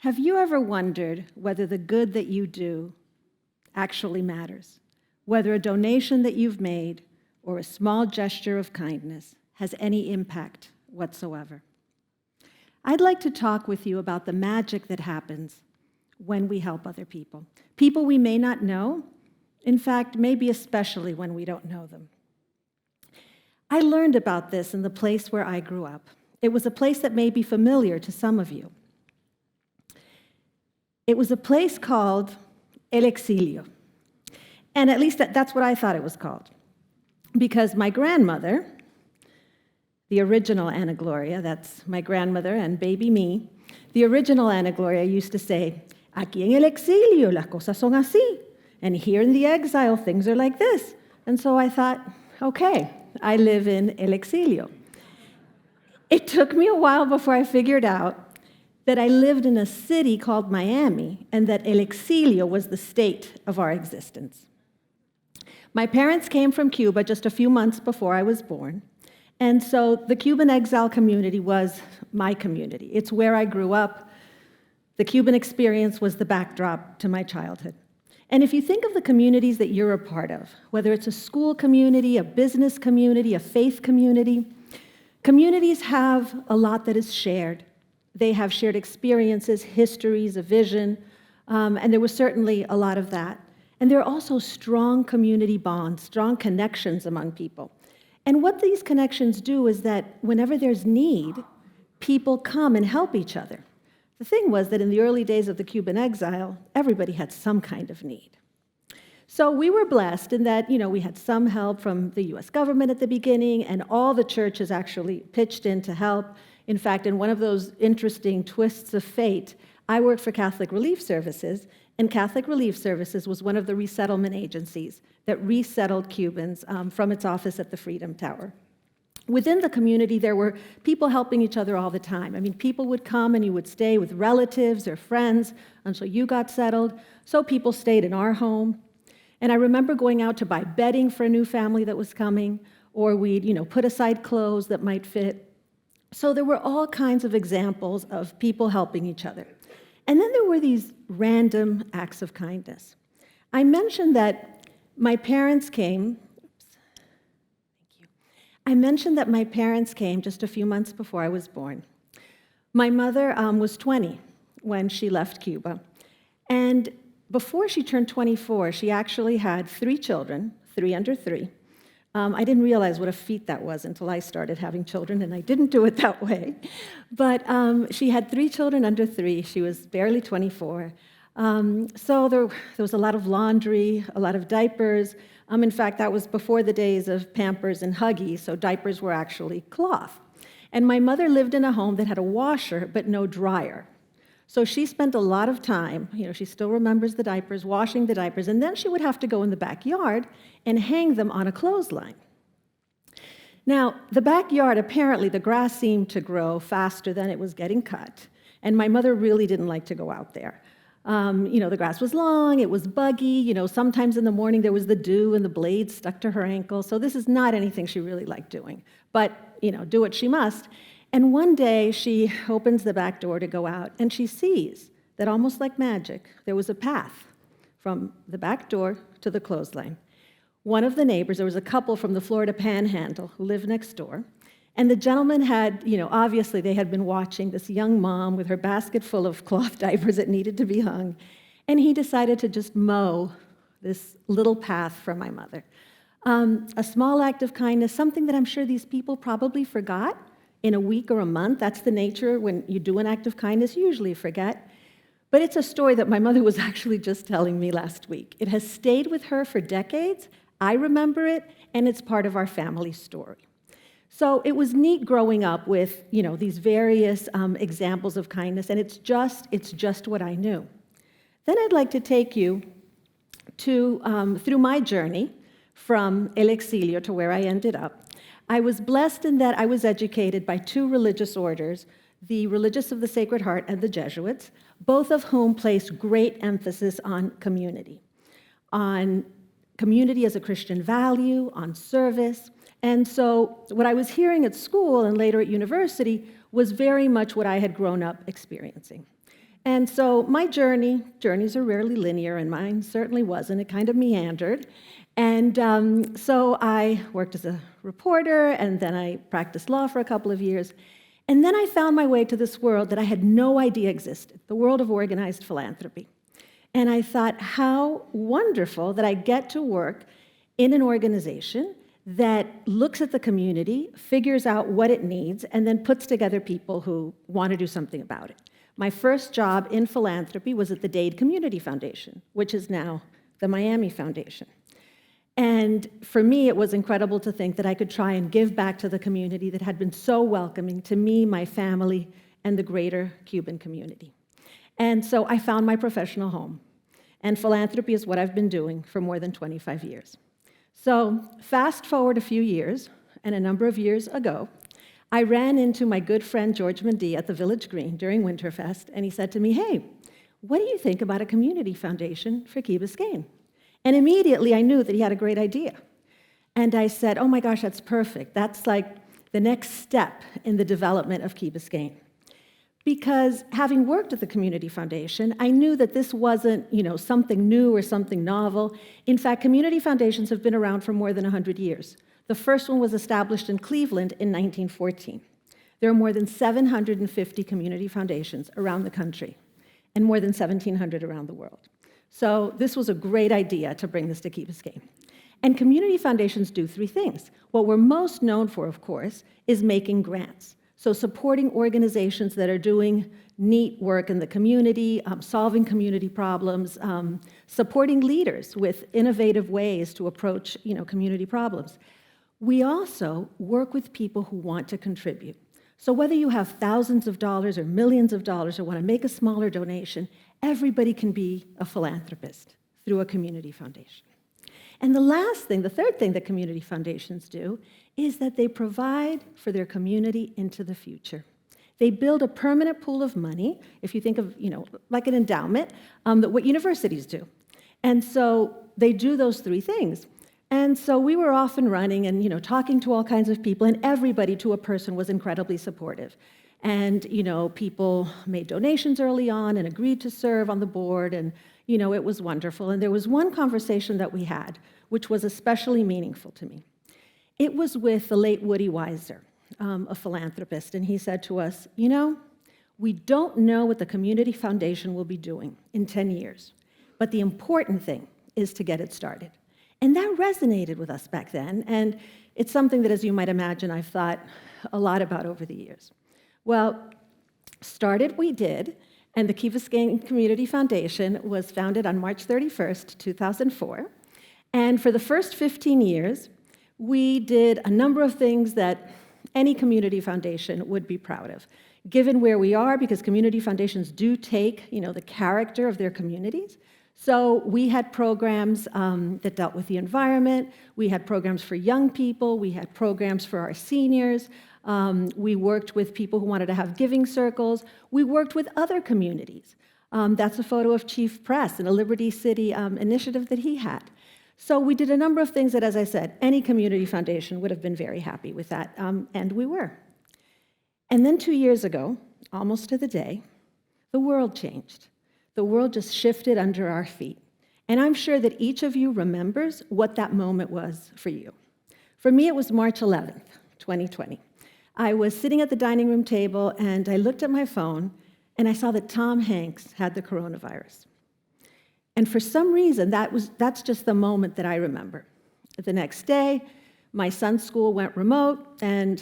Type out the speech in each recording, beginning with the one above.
Have you ever wondered whether the good that you do actually matters? Whether a donation that you've made or a small gesture of kindness has any impact whatsoever? I'd like to talk with you about the magic that happens when we help other people. People we may not know, in fact, maybe especially when we don't know them. I learned about this in the place where I grew up. It was a place that may be familiar to some of you. It was a place called El Exilio. And at least that's what I thought it was called. Because my grandmother, the original Ana Gloria, that's my grandmother and baby me, the original Ana Gloria used to say, aquí en el exilio las cosas son así. And here in the exile, things are like this. And so I thought, okay, I live in El Exilio. It took me a while before I figured out that I lived in a city called Miami and that El Exilio was the state of our existence. My parents came from Cuba just a few months before I was born, and so the Cuban exile community was my community. It's where I grew up. The Cuban experience was the backdrop to my childhood. And if you think of the communities that you're a part of, whether it's a school community, a business community, a faith community, communities have a lot that is shared. They have shared experiences, histories, a vision, and there was certainly a lot of that. And there are also strong community bonds, strong connections among people. And what these connections do is that whenever there's need, people come and help each other. The thing was that in the early days of the Cuban exile, everybody had some kind of need. So we were blessed in that, we had some help from the US government at the beginning, and all the churches actually pitched in to help. In fact, in one of those interesting twists of fate, I worked for Catholic Relief Services, and Catholic Relief Services was one of the resettlement agencies that resettled Cubans from its office at the Freedom Tower. Within the community, there were people helping each other all the time. I mean, people would come and you would stay with relatives or friends until you got settled. So people stayed in our home. And I remember going out to buy bedding for a new family that was coming, or we'd, put aside clothes that might fit. So there were all kinds of examples of people helping each other. And then there were these random acts of kindness. I mentioned that my parents came. I mentioned that my parents came just a few months before I was born. My mother was 20 when she left Cuba. And before she turned 24, she actually had 3 children, 3 under 3. I didn't realize what a feat that was until I started having children, and I didn't do it that way. But she had 3 children under 3. She was barely 24. So there was a lot of laundry, a lot of diapers. In fact, that was before the days of Pampers and Huggies, so diapers were actually cloth. And my mother lived in a home that had a washer but no dryer. So she spent a lot of time, she still remembers the diapers, washing the diapers, and then she would have to go in the backyard and hang them on a clothesline. Now, the backyard, apparently the grass seemed to grow faster than it was getting cut, and my mother really didn't like to go out there. The grass was long, it was buggy, sometimes in the morning there was the dew and the blades stuck to her ankle, so this is not anything she really liked doing. But, do what she must. And one day, she opens the back door to go out, and she sees that almost like magic, there was a path from the back door to the clothesline. One of the neighbors, there was a couple from the Florida Panhandle who lived next door, and the gentleman had, obviously they had been watching this young mom with her basket full of cloth diapers that needed to be hung, and he decided to just mow this little path for my mother. A small act of kindness, something that I'm sure these people probably forgot in a week or a month. That's the nature when you do an act of kindness, you usually forget. But it's a story that my mother was actually just telling me last week. It has stayed with her for decades. I remember it, and it's part of our family story. So it was neat growing up with, these various examples of kindness, and it's just what I knew. Then I'd like to take you through my journey from El Exilio to where I ended up. I was blessed in that I was educated by 2 religious orders, the Religious of the Sacred Heart and the Jesuits, both of whom placed great emphasis on community as a Christian value, on service. And so what I was hearing at school and later at university was very much what I had grown up experiencing. And so my journeys are rarely linear, and mine certainly wasn't. It kind of meandered. And so I worked as a reporter, and then I practiced law for a couple of years. And then I found my way to this world that I had no idea existed, the world of organized philanthropy. And I thought, how wonderful that I get to work in an organization that looks at the community, figures out what it needs, and then puts together people who want to do something about it. My first job in philanthropy was at the Dade Community Foundation, which is now the Miami Foundation. And for me, it was incredible to think that I could try and give back to the community that had been so welcoming to me, my family, and the greater Cuban community. And so I found my professional home. And philanthropy is what I've been doing for more than 25 years. So fast forward a few years, and a number of years ago, I ran into my good friend George Mendee at the Village Green during Winterfest, and he said to me, "Hey, what do you think about a community foundation for Key Biscayne?" And immediately I knew that he had a great idea. And I said, "Oh my gosh, that's perfect. That's like the next step in the development of Key Biscayne." Because having worked at the Community Foundation, I knew that this wasn't, something new or something novel. In fact, community foundations have been around for more than 100 years. The first one was established in Cleveland in 1914. There are more than 750 community foundations around the country, and more than 1,700 around the world. So this was a great idea to bring this to Key Biscayne. And community foundations do three things. What we're most known for, of course, is making grants. So supporting organizations that are doing neat work in the community, solving community problems, supporting leaders with innovative ways to approach community problems. We also work with people who want to contribute. So whether you have thousands of dollars or millions of dollars or want to make a smaller donation, everybody can be a philanthropist through a community foundation. And the third thing that community foundations do is that they provide for their community into the future. They build a permanent pool of money, if you think of, like an endowment, what universities do. And so they do those three things. And so we were off and running and, talking to all kinds of people, and everybody to a person was incredibly supportive. And, people made donations early on and agreed to serve on the board, and, it was wonderful. And there was one conversation that we had, which was especially meaningful to me. It was with the late Woody Weiser, a philanthropist, and he said to us, we don't know what the Community Foundation will be doing in 10 years, but the important thing is to get it started. And that resonated with us back then, and it's something that, as you might imagine, I've thought a lot about over the years. Well, started we did, and the Key Biscayne Community Foundation was founded on March 31st, 2004, and for the first 15 years, we did a number of things that any community foundation would be proud of. Given where we are, because community foundations do take, the character of their communities. So we had programs that dealt with the environment. We had programs for young people. We had programs for our seniors. We worked with people who wanted to have giving circles. We worked with other communities. That's a photo of Chief Press in a Liberty City initiative that he had. So we did a number of things that, as I said, any community foundation would have been very happy with that, and we were. And then 2 years ago, almost to the day, the world changed. The world just shifted under our feet. And I'm sure that each of you remembers what that moment was for you. For me, it was March 11th, 2020. I was sitting at the dining room table, and I looked at my phone, and I saw that Tom Hanks had the coronavirus. And for some reason, that's just the moment that I remember. The next day, my son's school went remote, and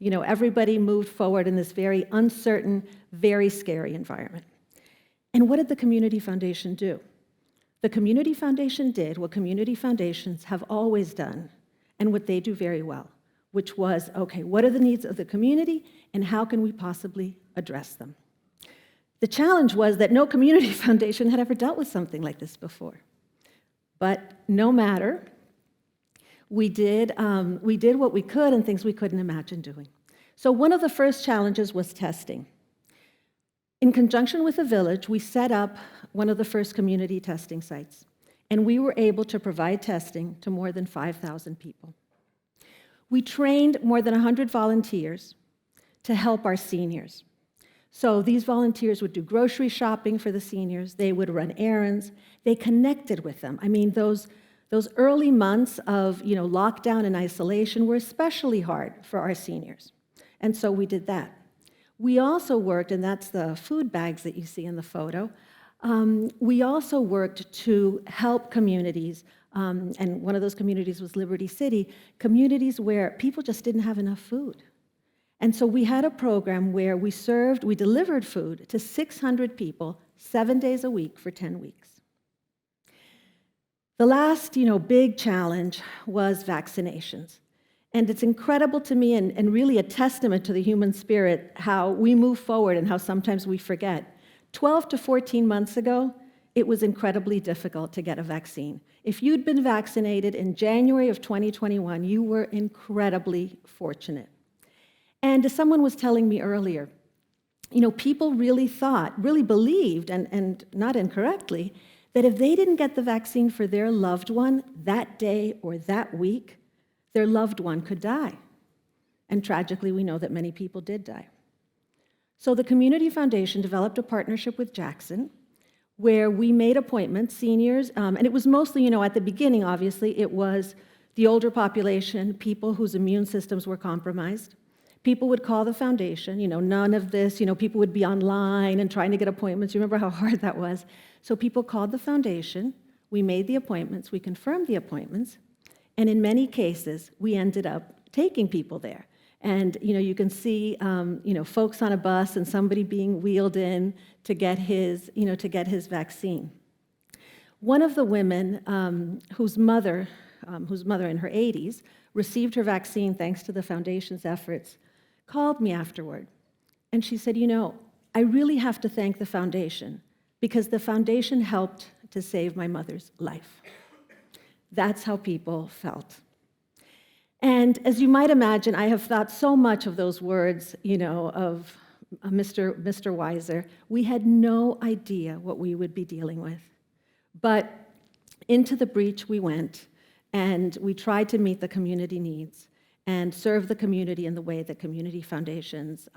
everybody moved forward in this very uncertain, very scary environment. And what did the Community Foundation do? The Community Foundation did what community foundations have always done, and what they do very well, which was, okay, what are the needs of the community, and how can we possibly address them? The challenge was that no community foundation had ever dealt with something like this before. But no matter, we did what we could and things we couldn't imagine doing. So one of the first challenges was testing. In conjunction with the village, we set up one of the first community testing sites, and we were able to provide testing to more than 5,000 people. We trained more than 100 volunteers to help our seniors. So these volunteers would do grocery shopping for the seniors. They would run errands. They connected with them. I mean, those early months of lockdown and isolation were especially hard for our seniors. And so we did that. We also worked, and that's the food bags that you see in the photo, we also worked to help communities, and one of those communities was Liberty City, communities where people just didn't have enough food. And so we had a program where we delivered food to 600 people 7 days a week for 10 weeks. The last, big challenge was vaccinations. And it's incredible to me and really a testament to the human spirit how we move forward and how sometimes we forget. 12 to 14 months ago, it was incredibly difficult to get a vaccine. If you'd been vaccinated in January of 2021, you were incredibly fortunate. And as someone was telling me earlier, people really believed, and not incorrectly, that if they didn't get the vaccine for their loved one that day or that week, their loved one could die. And tragically, we know that many people did die. So the Community Foundation developed a partnership with Jackson where we made appointments, seniors, and it was mostly, at the beginning, obviously, it was the older population, people whose immune systems were compromised. People would call the foundation, none of this, people would be online and trying to get appointments. You remember how hard that was? So people called the foundation, we made the appointments, we confirmed the appointments, and in many cases, we ended up taking people there. And you can see folks on a bus and somebody being wheeled in to get his vaccine. One of the women whose mother in her 80s received her vaccine thanks to the foundation's efforts, called me afterward. And she said, I really have to thank the foundation because the foundation helped to save my mother's life. That's how people felt. And as you might imagine, I have thought so much of those words, of Mr. Weiser. We had no idea what we would be dealing with. But into the breach we went, and we tried to meet the community needs and serve the community in the way that community foundations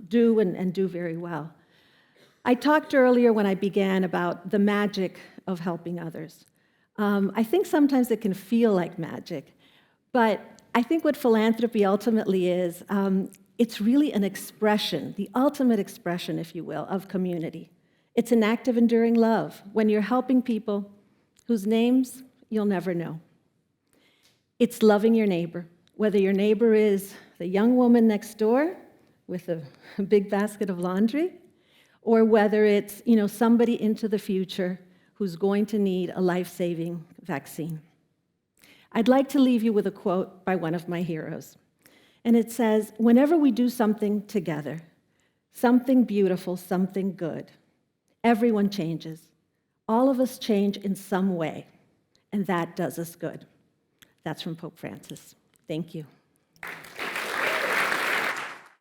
do and do very well. I talked earlier when I began about the magic of helping others. I think sometimes it can feel like magic, but I think what philanthropy ultimately is, it's really an expression, the ultimate expression, if you will, of community. It's an act of enduring love when you're helping people whose names you'll never know. It's loving your neighbor, whether your neighbor is the young woman next door with a big basket of laundry, or whether it's somebody into the future who's going to need a life-saving vaccine. I'd like to leave you with a quote by one of my heroes. And it says, whenever we do something together, something beautiful, something good, everyone changes. All of us change in some way, and that does us good. That's from Pope Francis. Thank you.